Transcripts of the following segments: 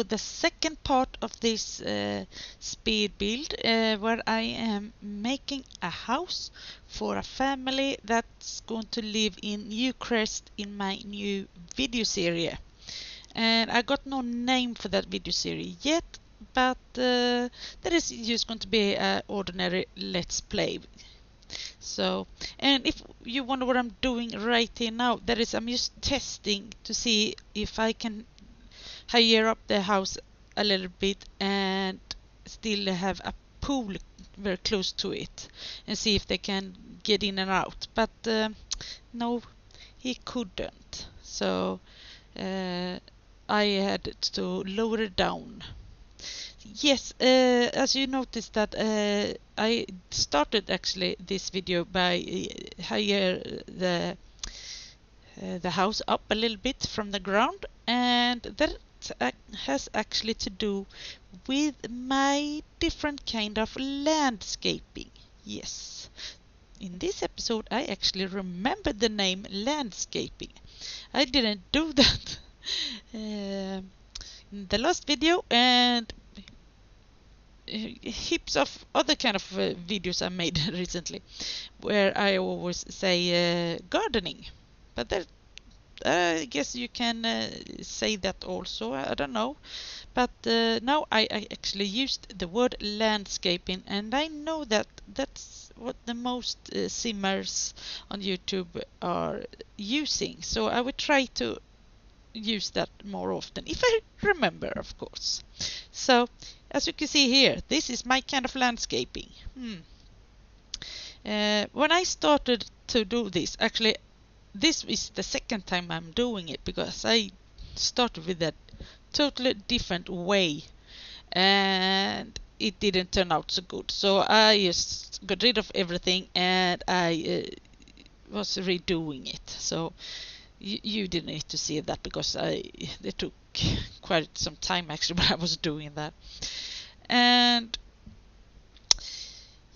the second part of this speed build where I am making a house for a family that's going to live in Newcrest in my new video series. And I got no name for that video series yet, but that is just going to be an ordinary let's play. So, and if you wonder what I'm doing right here now, that is, I'm just testing to see if I can higher up the house a little bit and still have a pool very close to it and see if they can get in and out. But no, he couldn't. So I had to lower it down. Yes, as you noticed that I started actually this video by higher the house up a little bit from the ground, and that has actually to do with my different kind of landscaping. Yes, in this episode I actually remembered the name landscaping. I didn't do that in the last video, and heaps of other kind of videos I made recently where I always say gardening, but that I guess you can say that also, I don't know, but now I actually used the word landscaping, and I know that that's what the most simmers on YouTube are using, so I will try to use that more often if I remember, of course. So as you can see here, this is my kind of landscaping. When I started to do this, actually this is the second time I'm doing it, because I started with a totally different way and it didn't turn out so good. So I just got rid of everything and I was redoing it. So you didn't need to see that, because it took quite some time actually when I was doing that. And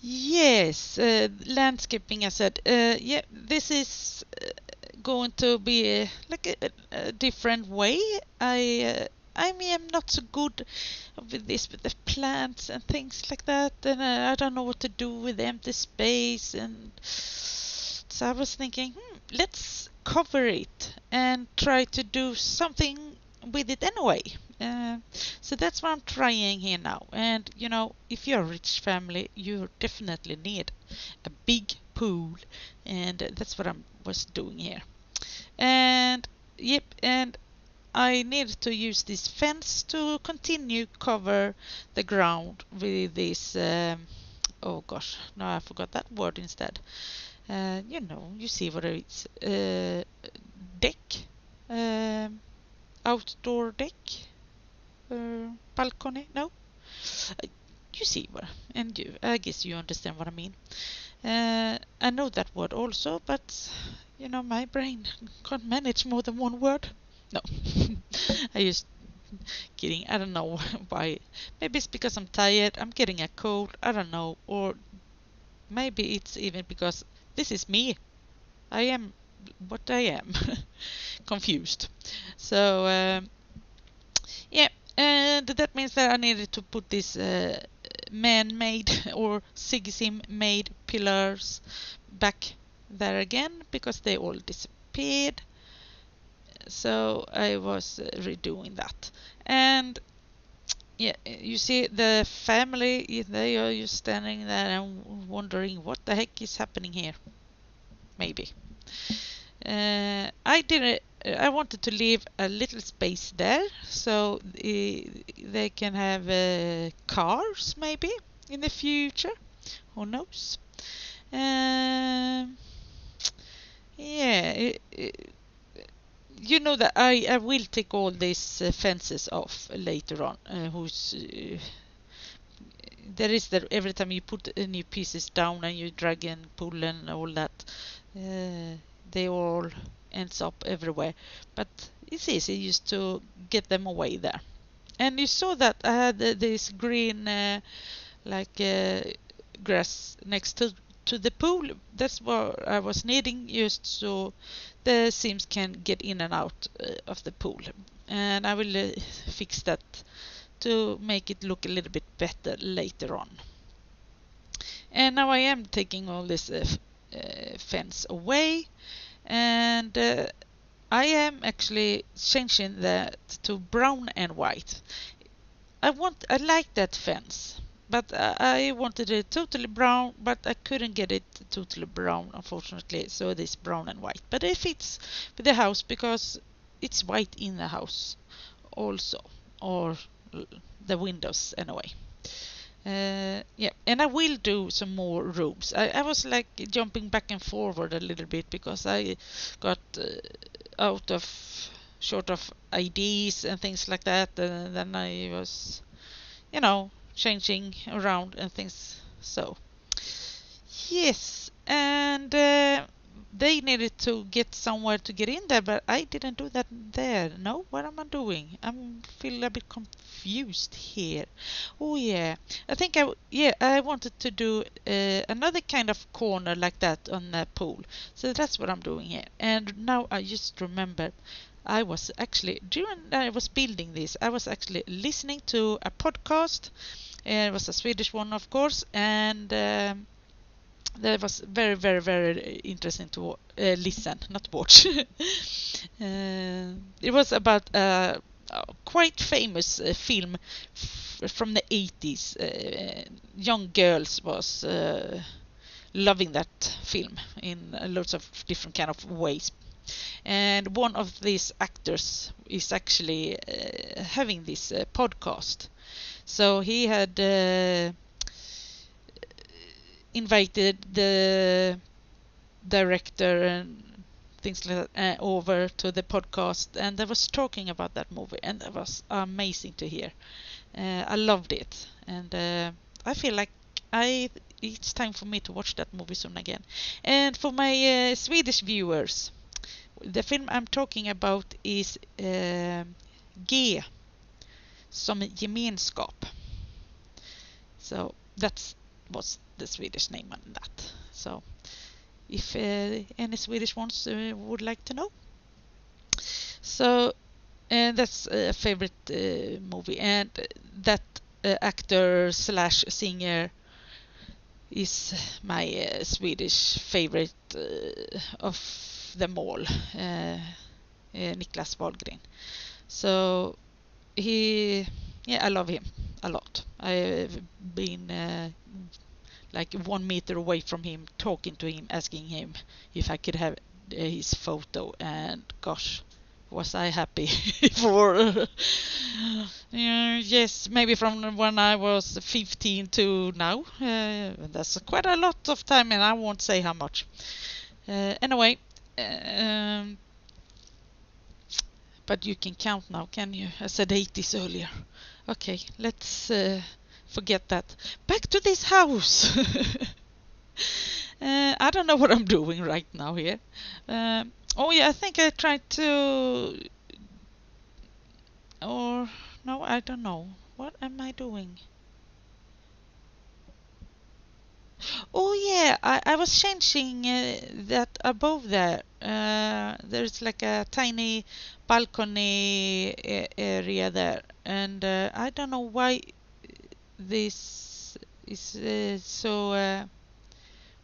yes, landscaping, I said, yeah, this is going to be like a different way. I am not so good with this, with the plants and things like that, and I don't know what to do with empty space, and so I was thinking, let's cover it and try to do something with it anyway. So that's what I'm trying here now. And you know, if you're a rich family, you definitely need a big pool, and that's what I was doing here. And yep, and I needed to use this fence to continue cover the ground with this. Oh gosh, no, I forgot that word instead. You know, you see what it is. Deck. Outdoor deck. Balcony. No. You see what, and I guess you understand what I mean. I know that word also, but you know, my brain can't manage more than one word. No, I just kidding. I don't know why. Maybe it's because I'm tired. I'm getting a cold. I don't know, or maybe it's even because this is me. I am what I am. Confused. So yeah, and that means that I needed to put this man-made or SegerSim made pillars back there again, because they all disappeared. So I was redoing that. And yeah, you see the family, they are just standing there and wondering what the heck is happening here. Maybe. I wanted to leave a little space there, so they can have cars maybe in the future. Who knows? Yeah, you know that I will take all these fences off later on. There is that every time you put new pieces down and you drag and pull and all that, they all ends up everywhere. But it's easy just to get them away there. And you saw that I had this green grass next to the pool. That's what I was needing, just so the Sims can get in and out of the pool. And I will fix that to make it look a little bit better later on. And now I am taking all this fence away, and I am actually changing that to brown and white. I like that fence, but I wanted it totally brown, but I couldn't get it totally brown, unfortunately, so it is brown and white. But it fits with the house because it's white in the house also, or the windows anyway. Yeah, and I will do some more rooms. I was like jumping back and forward a little bit because I got short of ideas and things like that, and then I was, changing around and things. So yes, and they needed to get somewhere to get in there, but I didn't do that there. No, what am I doing? I'm feeling a bit confused here. Oh yeah, I think I wanted to do another kind of corner like that on the pool. So that's what I'm doing here. And now I just remember, I was actually, during I was building this, I was actually listening to a podcast. It was a Swedish one, of course, and that was very, very, very interesting to listen, not watch. It was about a quite famous film from the 80s. Young girls was loving that film in lots of different kind of ways. And one of these actors is actually having this podcast. So he had invited the director and things like that over to the podcast, and they was talking about that movie, and it was amazing to hear. I loved it, and I feel like it's time for me to watch that movie soon again. And for my Swedish viewers, the film I'm talking about is G som gemenskap. So that's was the Swedish name on that. So if any Swedish ones would like to know. So and that's a favorite movie, and that actor slash singer is my Swedish favorite of them all, Niklas Wahlgren. So I love him a lot. I've been like 1 meter away from him, talking to him, asking him if I could have his photo, and gosh, was I happy for yes, maybe from when I was 15 to now. That's quite a lot of time, and I won't say how much. Anyway, but you can count now, can you? I said 80s earlier. Okay, let's forget that. Back to this house. I don't know what I'm doing right now here. Oh yeah, I think I tried to... Or... No, I don't know. What am I doing? Oh yeah, I was changing that above there. There's like a tiny balcony area there, and I don't know why this is so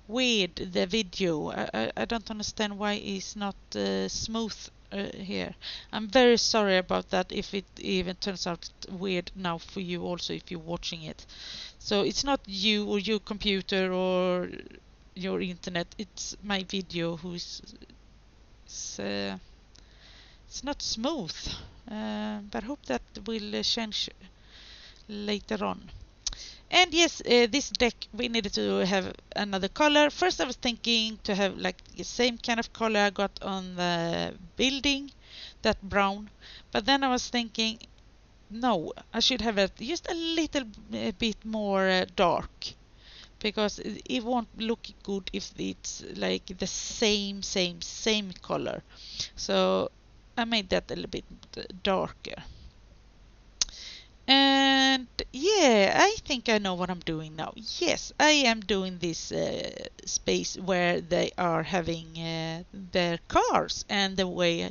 weird, the video. I don't understand why it's not smooth here. I'm very sorry about that if it even turns out weird now for you also if you're watching it. So it's not you or your computer or your internet, it's my video who's it's not smooth, but hope that will change later on. And yes, this deck we needed to have another color. First I was thinking to have like the same kind of color I got on the building, that brown, but then I was thinking no, I should have it just a little bit more dark, because it won't look good if it's like the same color. So I made that a little bit darker. And yeah, I think I know what I'm doing now. Yes, I am doing this space where they are having their cars and the way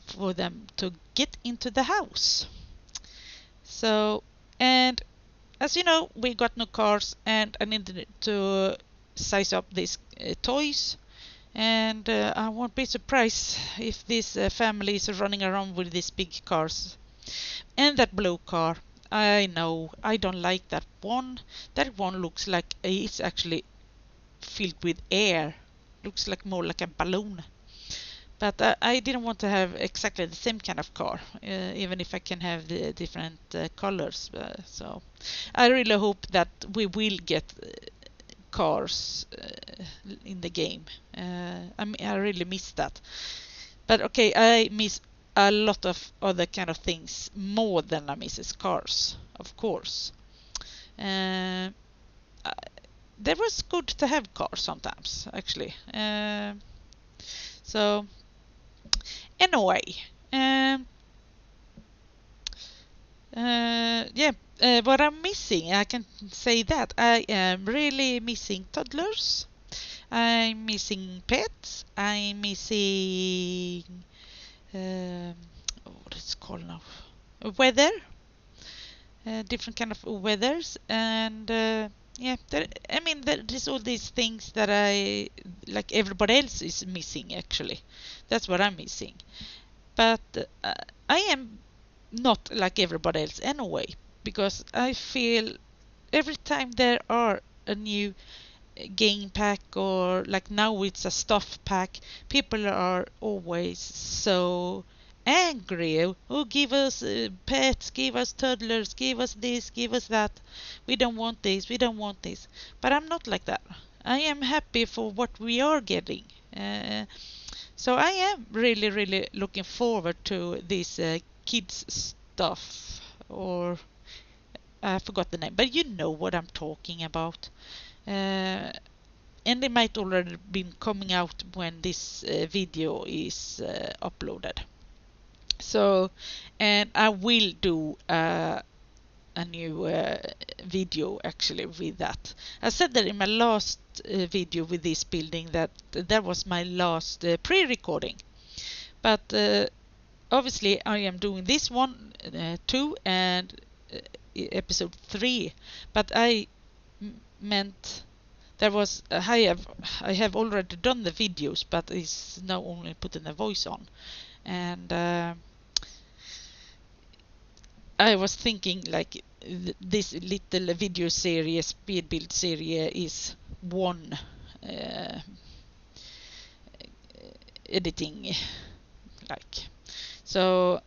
for them to get into the house. So, and as you know, we got no cars, and I needed to size up these toys. And I won't be surprised if this family is running around with these big cars. And that blue car, I know, I don't like that one. That one looks like it's actually filled with air. Looks like more like a balloon. But I didn't want to have exactly the same kind of car, even if I can have the different colors. So I really hope that we will get cars in the game. I really miss that. But okay, I miss a lot of other kind of things more than I miss cars, of course. Uh, there was good to have cars sometimes, actually. So anyway, um, yeah, what I'm missing, I can say that I am really missing toddlers. I'm missing pets. I'm missing um, what it's called now, weather, different kind of weathers, and yeah, I mean there's all these things that I like everybody else is missing. Actually, that's what I'm missing. But I am not like everybody else anyway, because I feel every time there are a new game pack, or like now it's a stuff pack, people are always so angry. Oh, give us pets, give us toddlers, give us this, give us that. We don't want this, we don't want this. But I'm not like that. I am happy for what we are getting. So I am really, really looking forward to this kids stuff, or I forgot the name, but you know what I'm talking about. Uh, and it might already been coming out when this video is uploaded. So, and I will do a new video actually with that. I said that in my last video with this building that was my last pre-recording. But obviously I am doing this one, 2 and episode 3. But I meant there was I have already done the videos, but it's now only putting the voice on. And I was thinking like this little video series, speed build series, is one editing like. So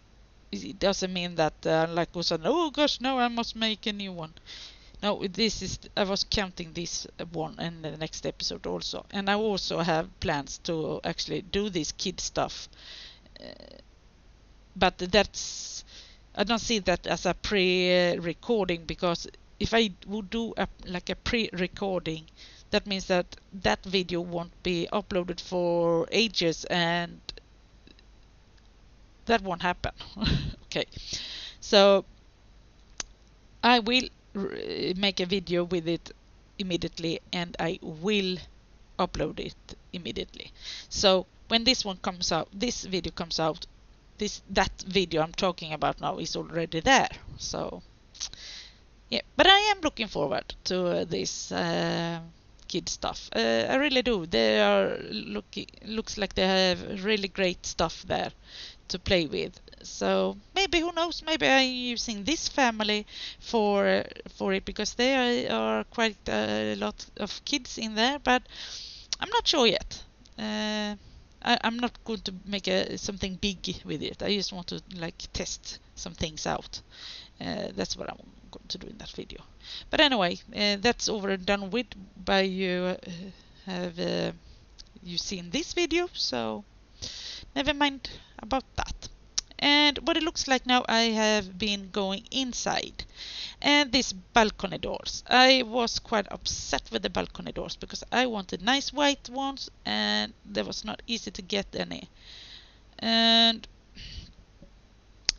it doesn't mean that like all of a sudden, oh gosh, no, I must make a new one. No, this is, I was counting this one in the next episode also. And I also have plans to actually do this kid stuff. But that's, I don't see that as a pre-recording, because if I would do like a pre-recording, that means that that video won't be uploaded for ages, and that won't happen. Okay, so I will make a video with it immediately, and I will upload it immediately. So when this one comes out, this video comes out, that video I'm talking about now is already there. So yeah, but I am looking forward to this kid stuff. I really do. They are looks like they have really great stuff there to play with. So maybe, who knows, maybe I'm using this family for it, because there are quite a lot of kids in there, but I'm not sure yet. I'm not going to make something big with it. I just want to like test some things out. That's what I'm going to do in that video. But anyway, that's over and done with by you. Have you seen this video? So never mind about that. And what it looks like now, I have been going inside. And these balcony doors, I was quite upset with the balcony doors, because I wanted nice white ones, and that was not easy to get any. And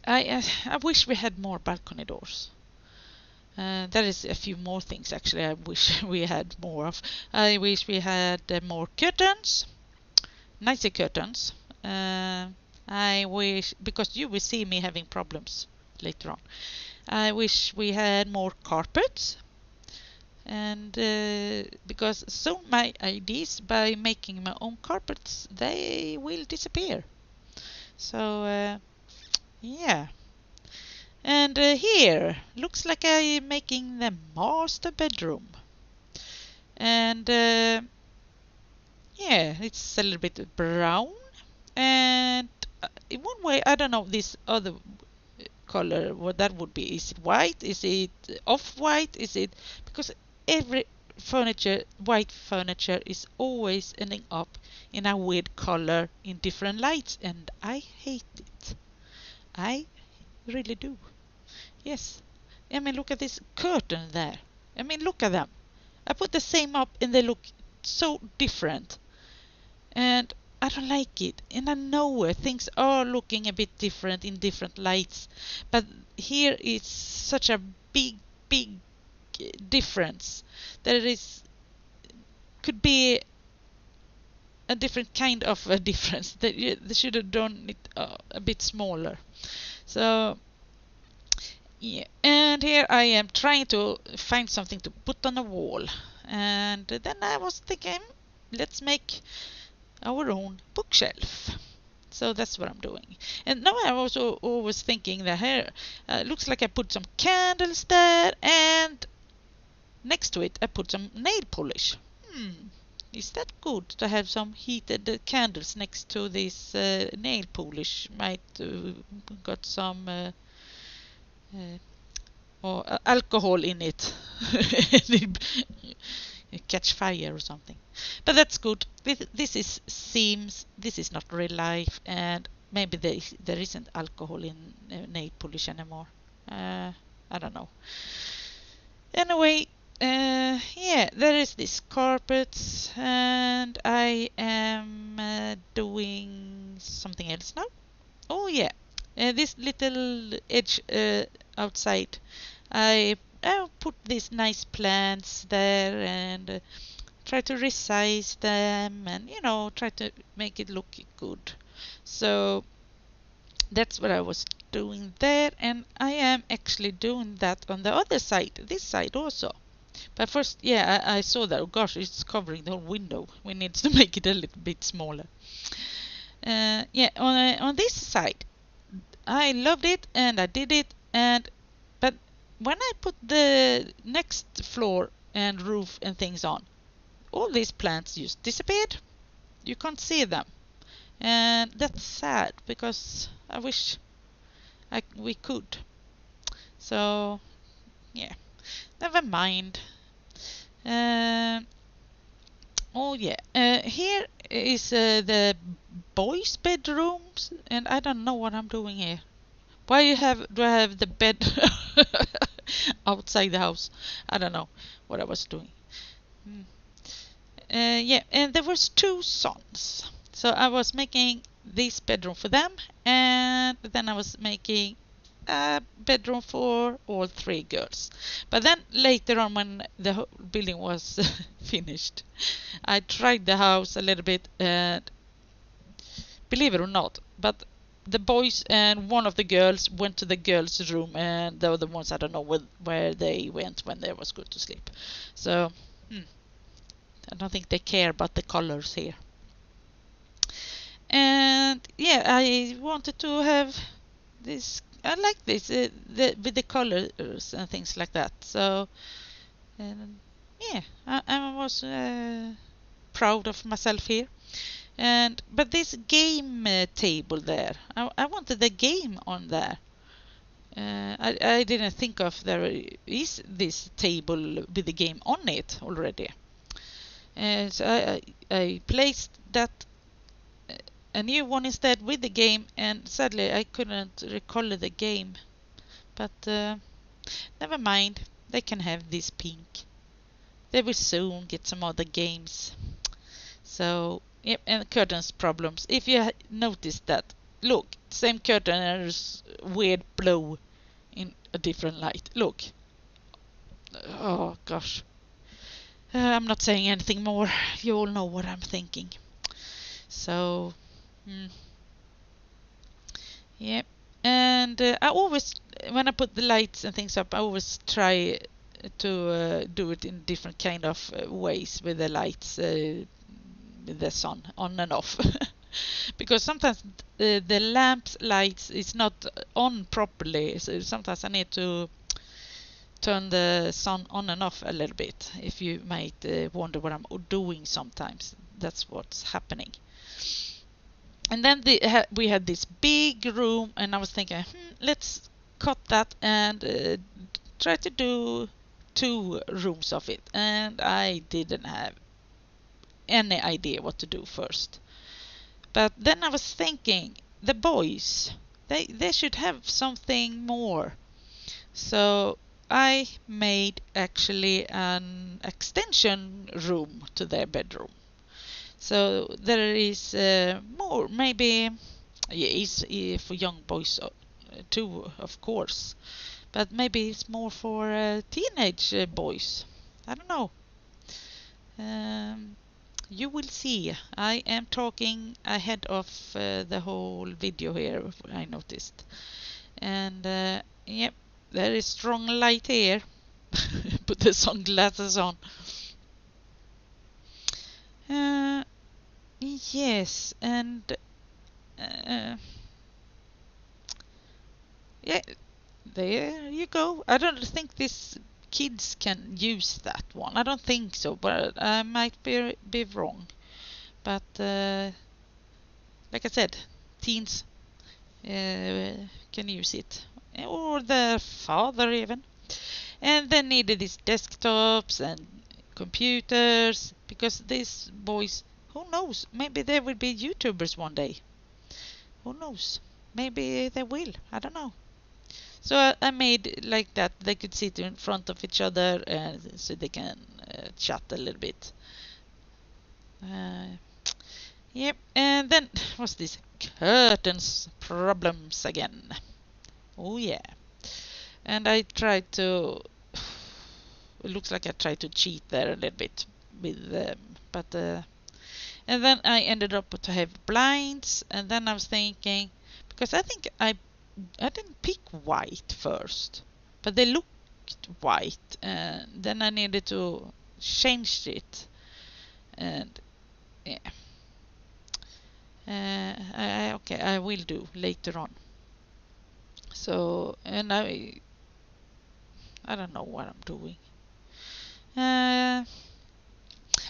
I wish we had more balcony doors. There is a few more things actually I wish we had more of. I wish we had more curtains, nicer curtains. I wish, because you will see me having problems later on. I wish we had more carpets, and because soon my ideas by making my own carpets, they will disappear. So yeah. And here looks like I'm making the master bedroom. And yeah, it's a little bit brown. And in one way, I don't know this other color, what that would be. Is it white? Is it off-white? Is it, because every furniture, white furniture, is always ending up in a weird color in different lights, and I hate it. I really do. Yes. I mean, look at this curtain there. I mean, look at them. I put the same up and they look so different. And I don't like it. And I know things are looking a bit different in different lights. But here it's such a big, big difference. There is, could be a different kind of a difference. They should have done it a bit smaller. So yeah, and here I am trying to find something to put on the wall. And then I was thinking, let's make our own bookshelf. So that's what I'm doing. And now I was always thinking that here looks like I put some candles there, and next to it I put some nail polish. Is that good to have some heated candles next to this nail polish? Might got some or alcohol in it. Catch fire or something. But that's good. This is Sims. This is not real life, and maybe there isn't alcohol in nail polish anymore. I don't know. Anyway, yeah, there is this carpets, and I am doing something else now. Oh yeah, this little edge outside. I put these nice plants there and try to resize them, and try to make it look good. So that's what I was doing there, and I am actually doing that on the other side, this side also. But first, yeah, I saw that. Oh gosh, it's covering the whole window. We need to make it a little bit smaller. Yeah, on this side, I loved it and I did it, but when I put the next floor and roof and things on, all these plants just disappeared. You can't see them, and that's sad because I wish we could. So yeah, never mind. Oh yeah, here is the boys' bedrooms, and I don't know what I'm doing here. Why do I have the bed outside the house? I don't know what I was doing. Yeah, and there was two sons, so I was making this bedroom for them, and then I was making a bedroom for all three girls. But then later on, when the whole building was finished, I tried the house a little bit, and believe it or not, but the boys and one of the girls went to the girls' room, and the other ones, I don't know where they went when they was good to sleep. So I don't think they care about the colors here. And yeah, I wanted to have this. I like this with the colors and things like that. So yeah, I was proud of myself here. But this game table there, I wanted the game on there. I didn't think of there is this table with the game on it already. So I placed that a new one instead with the game, and sadly I couldn't recolor the game. But never mind, they can have this pink. They will soon get some other games. So, yep, and curtains problems. If you noticed that, look, same curtain and there's weird blow in a different light. Look. Oh gosh. I'm not saying anything more. You all know what I'm thinking. So, yeah. And I always, when I put the lights and things up, I always try to do it in different kind of ways with the lights, with the sun on and off. Because sometimes the lamp's lights is not on properly, so sometimes I need to turn the sun on and off a little bit. If you might wonder what I'm doing sometimes, that's what's happening. And then we had this big room, and I was thinking, let's cut that and try to do 2 rooms of it. And I didn't have any idea what to do first. But then I was thinking, the boys, they should have something more. So I made actually an extension room to their bedroom. So there is more, maybe, yeah, for young boys too, of course. But maybe it's more for teenage boys. I don't know. You will see. I am talking ahead of the whole video here, I noticed. And yep, there is strong light here. Put the sunglasses on. Yes, and yeah, there you go. I don't think these kids can use that one. I don't think so, but I might be wrong. But like I said, teens can use it, or their father even. And they needed these desktops and computers, because these boys, who knows, maybe they will be YouTubers one day. Who knows? Maybe they will. I don't know. So I made like that. They could sit in front of each other, and so they can chat a little bit. Yep. And then was this curtains problems again. Oh yeah. And I tried to. It looks like I tried to cheat there a little bit with but and then I ended up to have blinds, and then I was thinking, because I think I didn't pick white first, but they looked white, and then I needed to change it, and yeah, okay, I will do later on. So, and I don't know what I'm doing.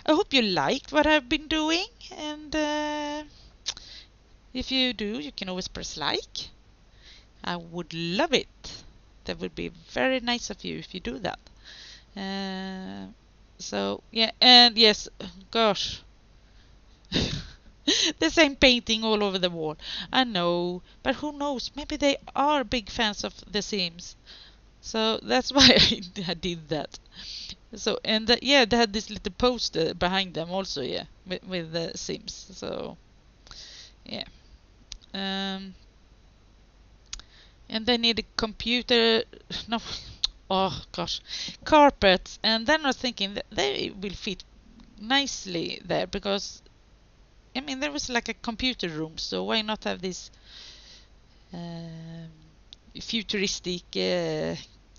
I hope you liked what I've been doing, and if you do, you can always press like. I would love it. That would be very nice of you if you do that. So yeah, and yes, gosh, the same painting all over the wall. I know, but who knows? Maybe they are big fans of The Sims. So that's why I did that. So, and yeah, they had this little poster behind them also, yeah, with The Sims. So yeah. And they need a computer. No, oh gosh, carpets. And then I was thinking that they will fit nicely there, because I mean there was like a computer room, so why not have this futuristic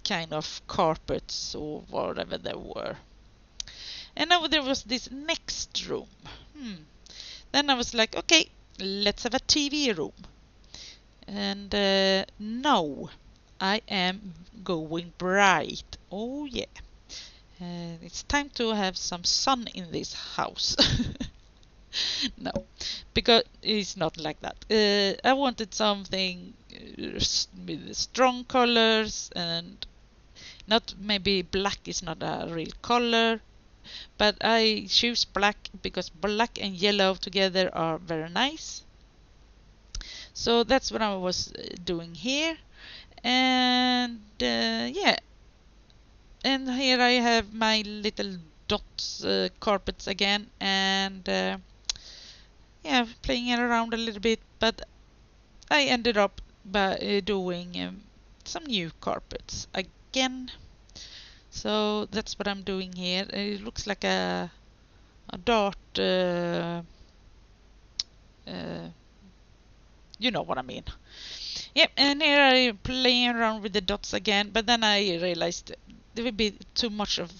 kind of carpets or whatever they were. And now there was this next room. Then I was like, okay, let's have a TV room. And no, I am going bright. Oh yeah. It's time to have some sun in this house. No, because it's not like that. I wanted something with strong colors, and not, maybe black is not a real color, but I choose black because black and yellow together are very nice. So that's what I was doing here. And yeah, and here I have my little dots carpets again, and yeah, playing it around a little bit. But I ended up by doing some new carpets again. So that's what I'm doing here. It looks like a dart. You know what I mean. Yep, and here I'm playing around with the dots again, but then I realized there would be too much of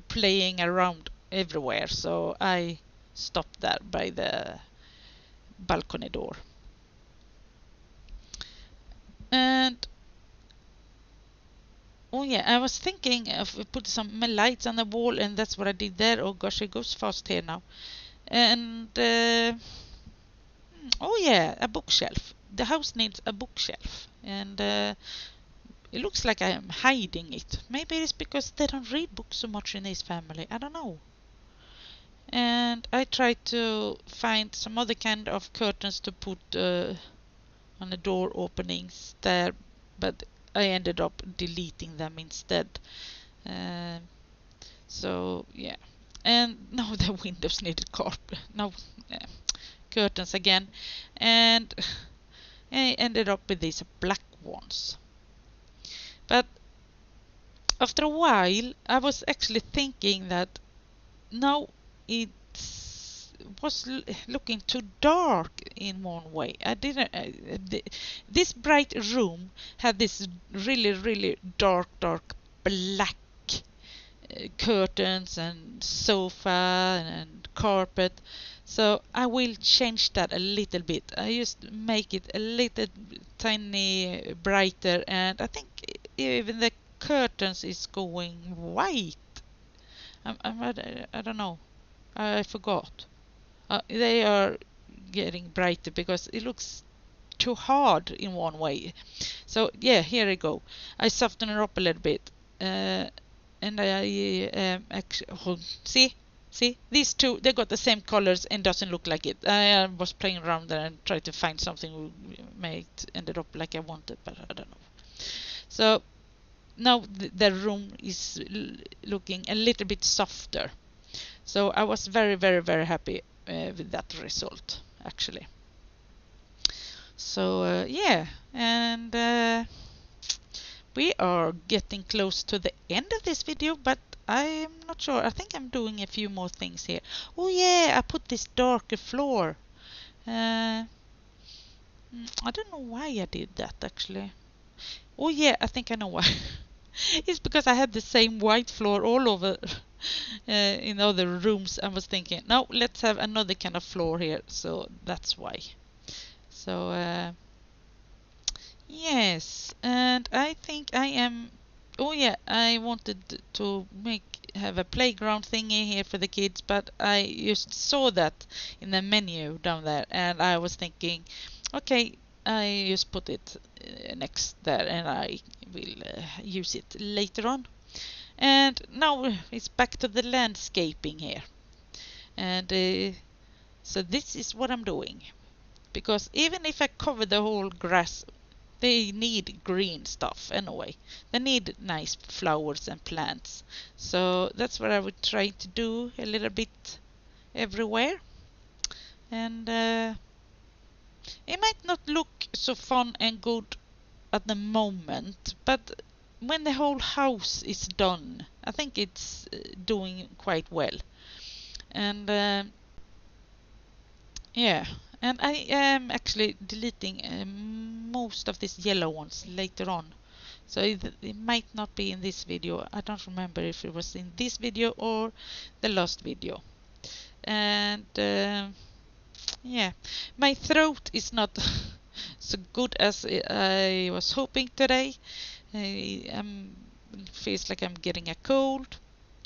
playing around everywhere, so I stopped there by the balcony door. And oh yeah, I was thinking of putting some lights on the wall, and that's what I did there. Oh gosh, it goes fast here now. And oh yeah, a bookshelf. The house needs a bookshelf, and it looks like I am hiding it. Maybe it's because they don't read books so much in this family. I don't know. And I tried to find some other kind of curtains to put on the door openings there, but I ended up deleting them instead. Um, so yeah, and now the windows needed carpet. No, curtains again, and I ended up with these black ones. But after a while, I was actually thinking that no, it was looking too dark in one way. I didn't. This bright room had this really dark black curtains and sofa and carpet. So I will change that a little bit. I just make it a little tiny brighter, and I think even the curtains is going white. I don't know. I forgot. They are getting brighter because it looks too hard in one way. So yeah, here I go. I soften it up a little bit, and I actually see these two. They got the same colors and doesn't look like it. I was playing around there and tried to find something made ended up like I wanted, but I don't know. So now the room is looking a little bit softer. So I was very happy with that result, actually. So yeah, and we are getting close to the end of this video, but I'm not sure. I think I'm doing a few more things here. Oh yeah, I put this darker floor. I don't know why I did that, actually. Oh yeah, I think I know why. It's because I had the same white floor all over in other rooms. I was thinking, no, let's have another kind of floor here. So that's why. So yes, and I think I am. Oh yeah, I wanted to have a playground thingy here for the kids, but I just saw that in the menu down there, and I was thinking, okay, I just put it next there, and I will use it later on. And now it's back to the landscaping here, and so this is what I'm doing, because even if I cover the whole grass, they need green stuff anyway. They need nice flowers and plants. So that's what I would try to do a little bit everywhere. And it might not look so fun and good at the moment, but when the whole house is done, I think it's doing quite well. And yeah, and I am actually deleting most of these yellow ones later on. So it might not be in this video. I don't remember if it was in this video or the last video. And yeah, my throat is not so good as I was hoping today. Feels like I'm getting a cold.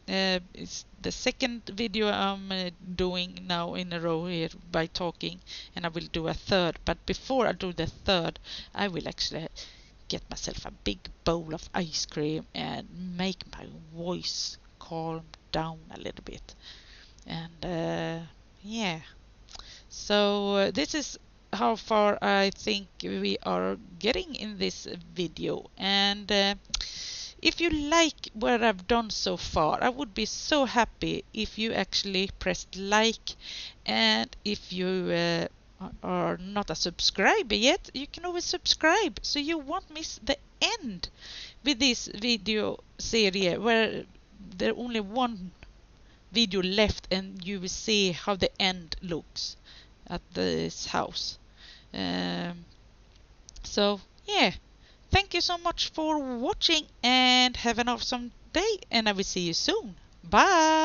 It's the second video I'm doing now in a row here by talking, and I will do a third. But before I do the third, I will actually get myself a big bowl of ice cream and make my voice calm down a little bit. And yeah, so this is how far I think we are getting in this video. And if you like what I've done so far, I would be so happy if you actually pressed like, and if you are not a subscriber yet, you can always subscribe so you won't miss the end with this video series where there only one video left and you will see how the end looks at this house. So yeah, thank you so much for watching and have an awesome day, and I will see you soon. Bye.